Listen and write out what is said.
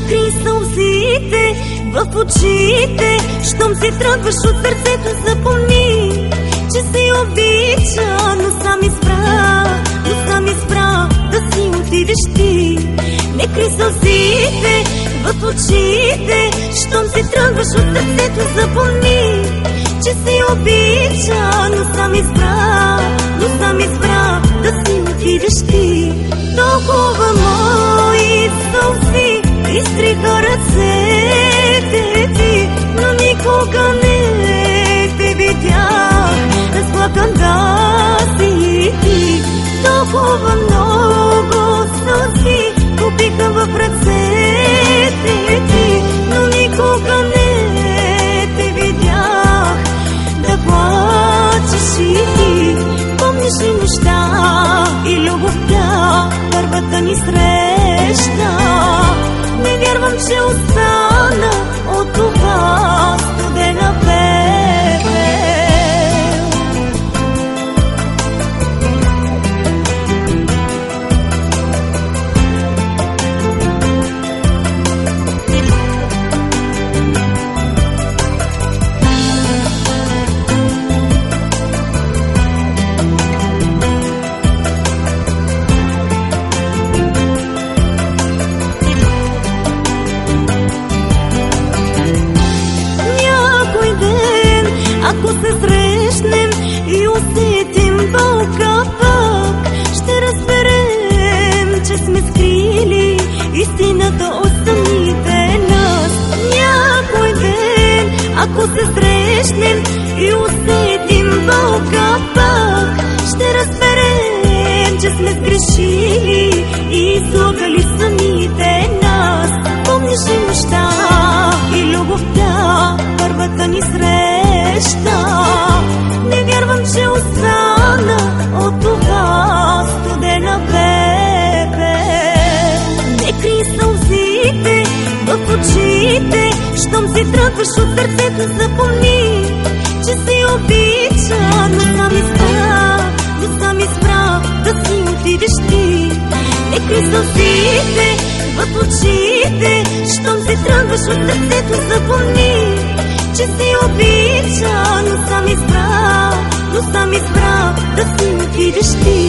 крий сълзите в очите. Щом се тръгваш от сърцето, запомни, че си обича, но сам избра да си отидеш ти. Не крий сълзите в очите. Щом се тръгваш от сърцето, запомни, че си обича, но сам избра да си отидеш ти. Толкова мои сълзи изтриха ръцете ти, но никога не те видях разплакан да си ти. Толкова много сълзи купиха в ръцете ти, но никога не те видях да плачеш и ти. Помниш ли нощта и любовта, първата ни среща? Не вярвам, че остана от това студена пепел. Ако се срещнем и усетим болка пък, ще разберем, че сме скрили истината от самите нас. Някой ден, ако се срещнем и усетим болка пък, ще разберем, че сме сгрешили и излъгали самите нас. Помниш ли нощта и любовта, първата ни среща? Не вярвам, че остана от това студена пепел. Не крий сълзите в очите. Щом си тръгваш от сърцето, запомни, че си обича, но сам избра да си отидеш ти. Не крий сълзите в очите. Щом се тръгваш от сърцето, запомни, че си обича, но сам избра да си отидеш ти.